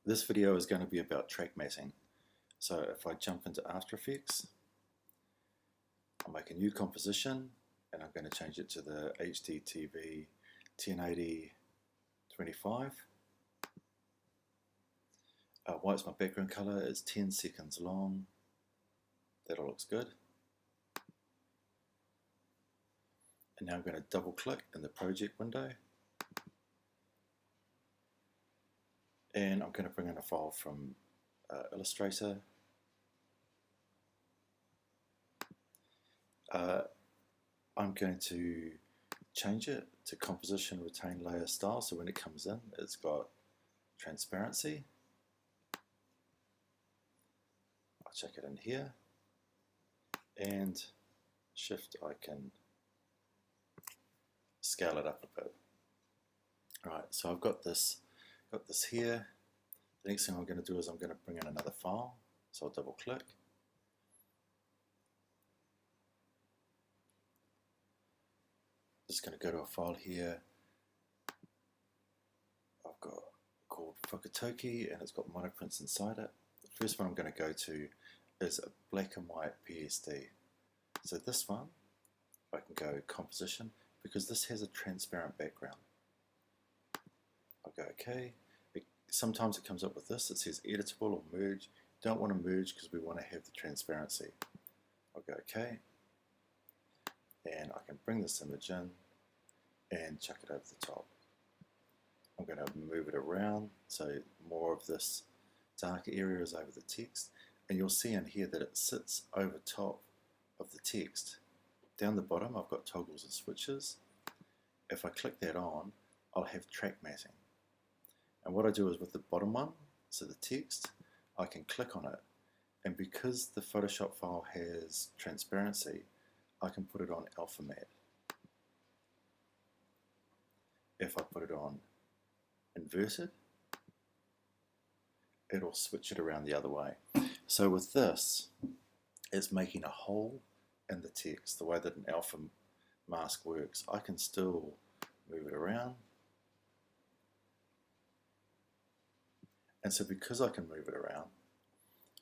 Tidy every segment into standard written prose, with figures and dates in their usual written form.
This video is going to be about track matting. So if I jump into After Effects, I'll make a new composition and I'm going to change it to the HDTV 1080 25. White's my background color, it's 10 seconds long. That all looks good. And now I'm going to double click in the project window. And I'm going to bring in a file from Illustrator. I'm going to change it to composition retain layer style, so when it comes in it's got transparency. I'll check it in here, and shift I can scale it up a bit. Alright, so I've got this here. The next thing I'm going to do is I'm going to bring in another file, so I'll double click. Just going to go to a file here I've got called Fukutoki, and it's got monoprints inside it. The first one I'm going to go to is a black and white PSD. So this one I can go composition, because this has a transparent background. I'll go OK. Sometimes it comes up with this, it says editable or merge. Don't want to merge because we want to have the transparency. I'll go OK, and I can bring this image in and chuck it over the top. I'm going to move it around so more of this darker area is over the text, and you'll see in here that it sits over top of the text. Down the bottom I've got toggles and switches. If I click that on, I'll have track matting. And what I do is with the bottom one, so the text, I can click on it, and because the Photoshop file has transparency, I can put it on alpha matte. If I put it on inverted, it'll switch it around the other way. So with this, it's making a hole in the text. The way that an alpha mask works, I can still move it around. And so because I can move it around,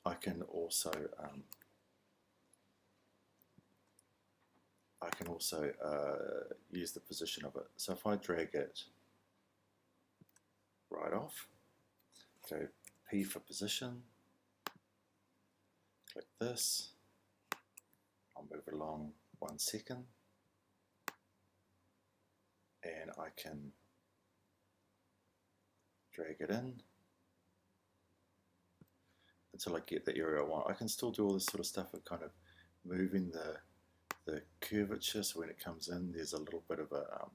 I can also use the position of it. So if I drag it right off, go P for position, click this, I'll move it along 1 second, and I can drag it in until I get the area I want. I can still do all this sort of stuff of kind of moving the curvature, so when it comes in there's a little bit of a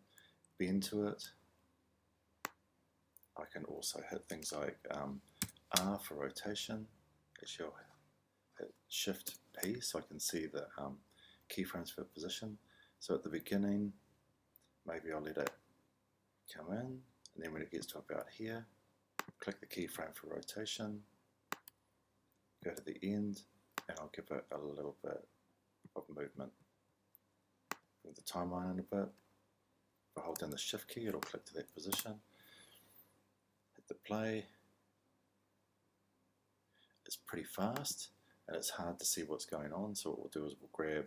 bend to it. I can also hit things like R for rotation. Actually I'll hit Shift P so I can see the keyframes for position. So at the beginning maybe I'll let it come in, and then when it gets to about here, click the keyframe for rotation, go to the end, and I'll give it a little bit of movement. Move the timeline in a bit. If I hold down the shift key, it'll click to that position. Hit the play. It's pretty fast and it's hard to see what's going on, so what we'll do is we'll grab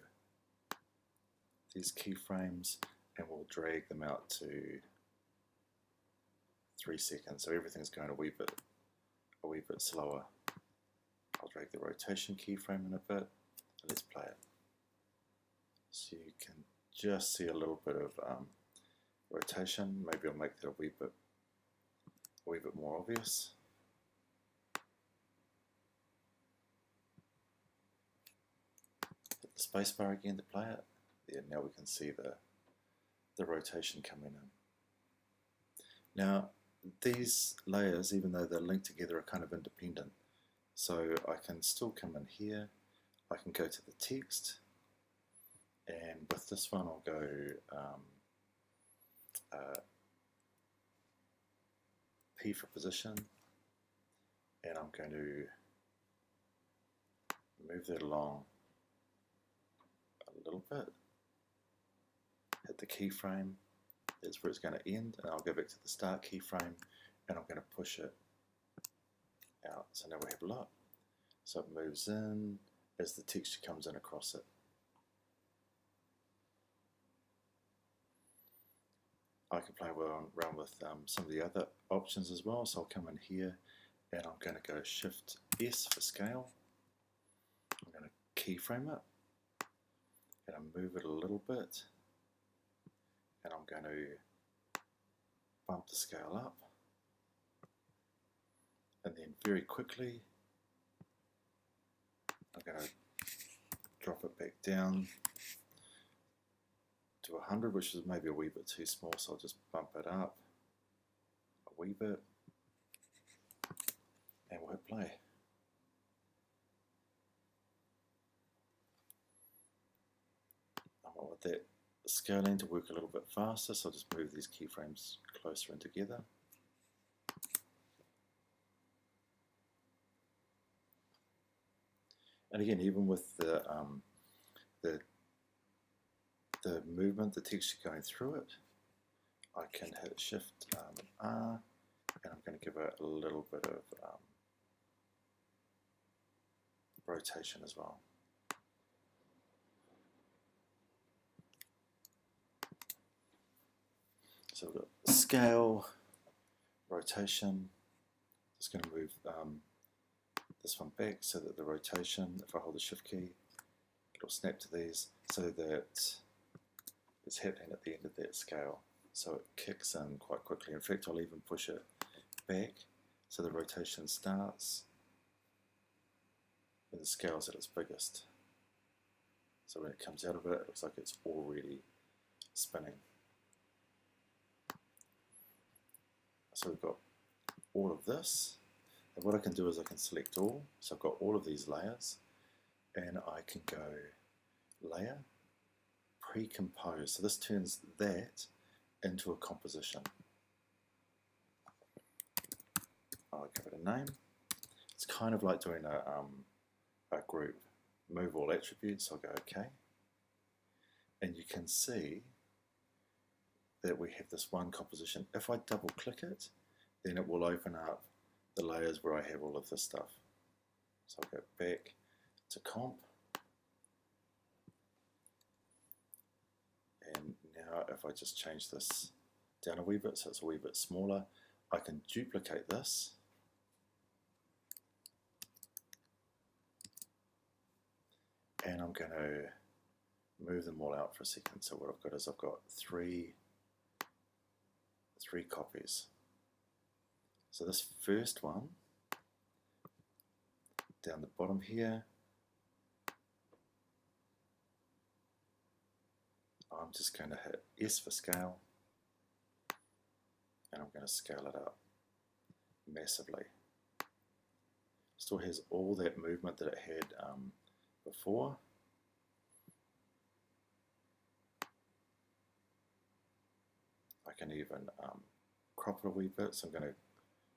these keyframes and we'll drag them out to 3 seconds, so everything's going a wee bit slower. I'll drag the rotation keyframe in a bit, and let's play it. So you can just see a little bit of rotation. Maybe I'll make that a wee bit more obvious. Hit the spacebar again to play it. Yeah, now we can see the rotation coming in. Now these layers, even though they're linked together, are kind of independent. So I can still come in here, I can go to the text, and with this one I'll go P for position, and I'm going to move that along a little bit, hit the keyframe, that's where it's going to end, and I'll go back to the start keyframe and I'm going to push it So now we have a lot. So it moves in as the texture comes in across it. I can play around with some of the other options as well. So I'll come in here and I'm going to go Shift S for scale. I'm going to keyframe it and I move it a little bit, and I'm going to bump the scale up, and then very quickly I'm going to drop it back down to 100, which is maybe a wee bit too small, so I'll just bump it up a wee bit and we'll hit play. I want that scaling to work a little bit faster, so I'll just move these keyframes closer in together. And again, even with the movement, the texture going through it, I can hit Shift R, and I'm going to give it a little bit of rotation as well. So we've got scale, rotation. Just going to move this one back so that the rotation, if I hold the Shift key, it'll snap to these so that it's happening at the end of that scale. So it kicks in quite quickly. In fact, I'll even push it back so the rotation starts when the scale's at its biggest. So when it comes out of it, it looks like it's already spinning. So we've got all of this, and what I can do is I can select all. So I've got all of these layers, and I can go layer, pre-compose. So this turns that into a composition. I'll give it a name. It's kind of like doing a group. Move all attributes, I'll go OK. And you can see that we have this one composition. If I double click it, then it will open up the layers where I have all of this stuff. So I'll go back to comp, and now if I just change this down a wee bit so it's a wee bit smaller, I can duplicate this and I'm going to move them all out for a second. So what I've got is I've got three copies. So this first one down the bottom here, I'm just going to hit S for scale, and I'm going to scale it up massively. Still has all that movement that it had before. I can even crop it a wee bit, so I'm going to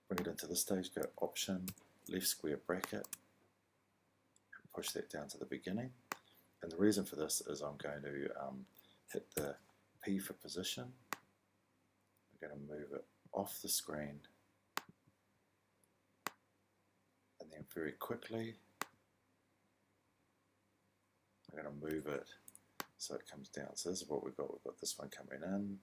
bring it into this stage, go Option, left square bracket, and push that down to the beginning. And the reason for this is I'm going to hit the P for position. I'm going to move it off the screen, and then very quickly I'm going to move it so it comes down. So this is what we've got. We've got this one coming in.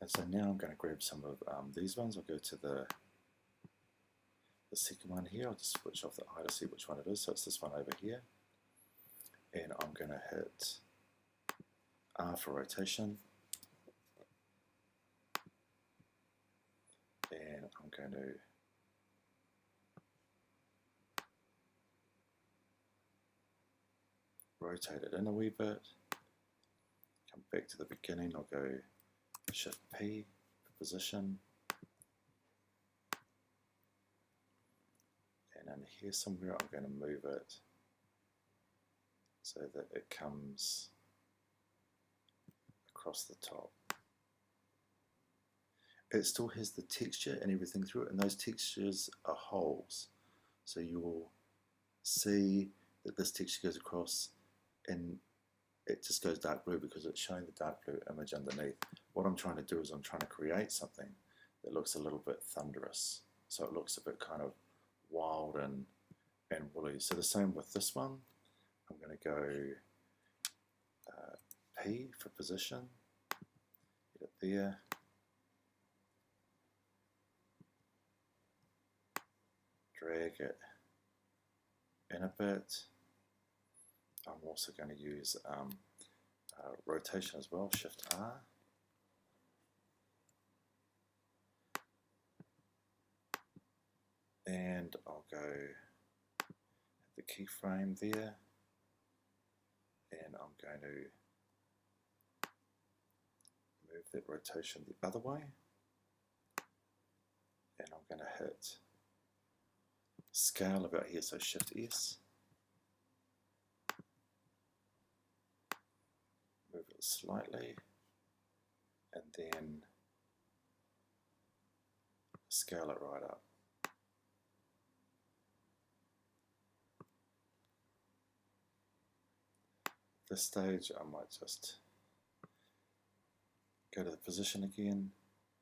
And so now I'm going to grab some of these ones. I'll go to the second one here. I'll just switch off the eye to see which one it is. So it's this one over here. And I'm going to hit R for rotation. And I'm going to rotate it in a wee bit. Come back to the beginning. I'll go Shift P for position, and in here somewhere I'm going to move it so that it comes across the top. It still has the texture and everything through it, and those textures are holes, so you will see that this texture goes across, and it just goes dark blue because it's showing the dark blue image underneath. What I'm trying to do is I'm trying to create something that looks a little bit thunderous. So it looks a bit kind of wild and woolly. So the same with this one. I'm going to go P for position, get it there. Drag it in a bit. I'm also going to use rotation as well, Shift R. And I'll go at the keyframe there, and I'm going to move that rotation the other way, and I'm going to hit scale about here, so Shift S. Move it slightly, and then scale it right up. At this stage, I might just go to the position again,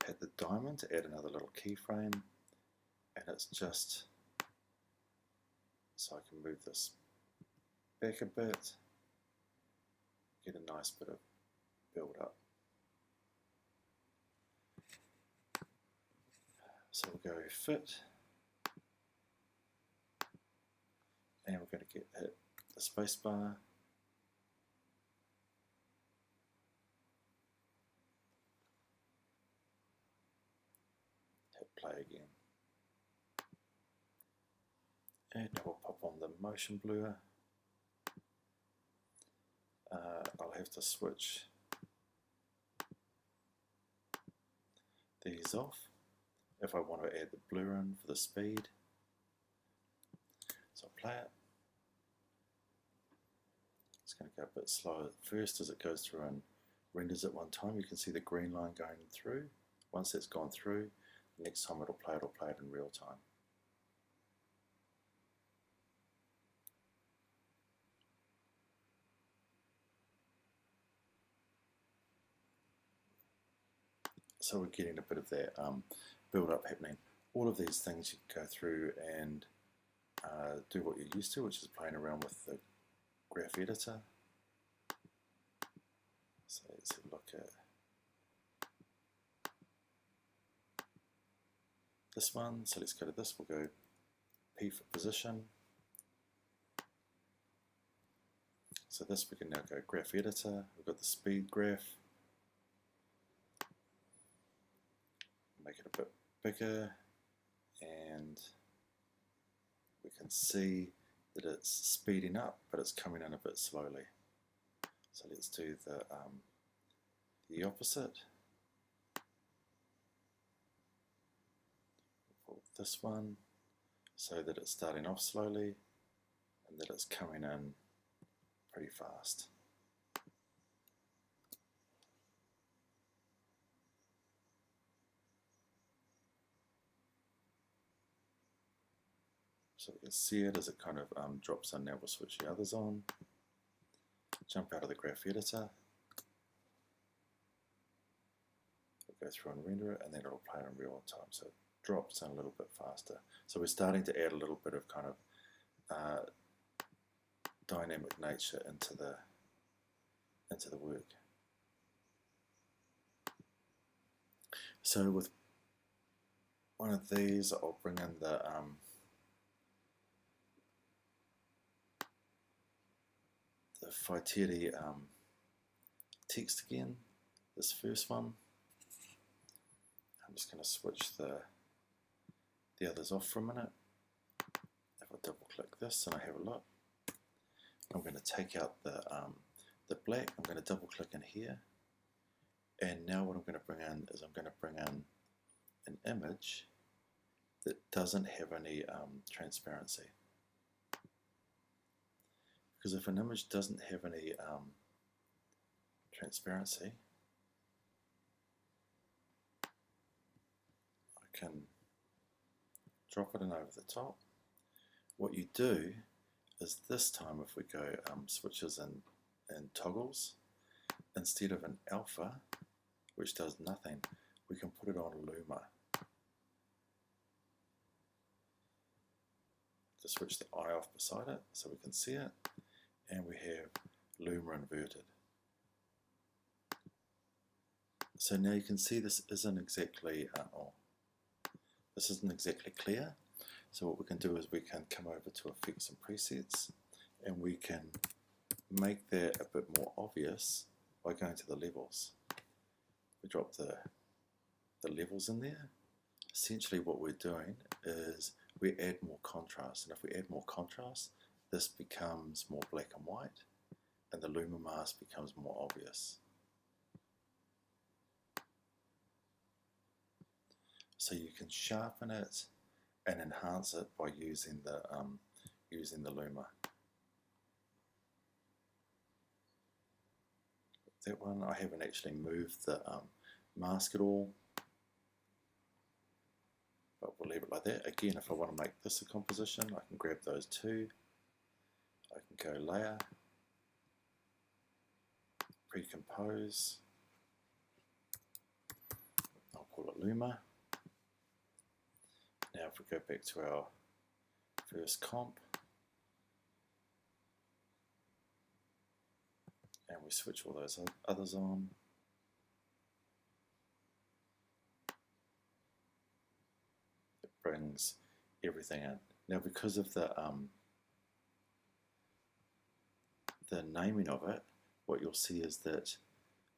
hit the diamond to add another little keyframe, and it's just so I can move this back a bit, get a nice bit of build up. So we'll go fit, and we're going to hit the space bar. Hit play again. And now we'll pop on the motion blur. I'll have to switch these off if I want to add the blur in for the speed. So I'll play it. It's going to go a bit slower at first as it goes through and renders at one time. You can see the green line going through. Once that's gone through, the next time it'll play it in real time. So we're getting a bit of that build up happening. All of these things you can go through and do what you're used to, which is playing around with the graph editor. So let's have a look at this one. So let's go to this. We'll go P for position. So this we can now go graph editor. We've got the speed graph. Make it a bit bigger, and we can see that it's speeding up, but it's coming in a bit slowly. So let's do the opposite. We'll put this one so that it's starting off slowly and that it's coming in pretty fast. So you can see it as it kind of drops in. Now we'll switch the others on. Jump out of the graph editor. We'll go through and render it, and then it'll play in real time. So it drops in a little bit faster. So we're starting to add a little bit of kind of dynamic nature into the work. So with one of these, I'll bring in the Fiteri text again, this first one. I'm just going to switch the others off for a minute. If I double click this and I have a look, I'm going to take out the black. I'm going to double click in here, and now what I'm going to bring in is I'm going to bring in an image that doesn't have any transparency. Because if an image doesn't have any transparency, I can drop it in over the top. What you do is this time, if we go switches and in toggles, instead of an alpha, which does nothing, we can put it on Luma. To switch the eye off beside it so we can see it, and we have Luma inverted. So now you can see this isn't exactly clear. So what we can do is we can come over to effects and presets, and we can make that a bit more obvious by going to the levels. We drop the levels in there. Essentially what we're doing is we add more contrast, and if we add more contrast, this becomes more black and white, and the Luma mask becomes more obvious. So you can sharpen it and enhance it by using the Luma. That one, I haven't actually moved the mask at all, but we'll leave it like that. Again, if I want to make this a composition, I can grab those two. I can go layer, pre-compose, I'll call it Luma. Now if we go back to our first comp, and we switch all those others on, it brings everything in. Now because of the naming of it, what you'll see is that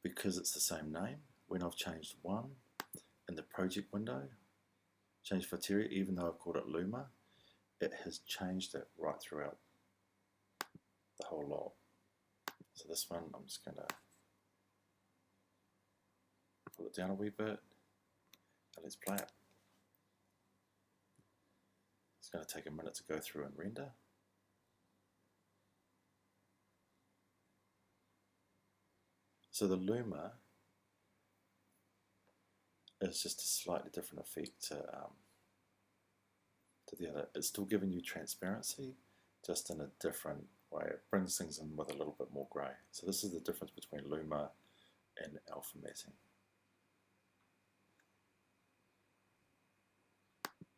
because it's the same name, when I've changed one in the project window, changed Criteria, even though I've called it Luma, it has changed it right throughout the whole lot. So this one, I'm just going to pull it down a wee bit, and let's play it. It's going to take a minute to go through and render. So the Luma is just a slightly different effect to the other. It's still giving you transparency, just in a different way. It brings things in with a little bit more grey. So this is the difference between Luma and alpha matting.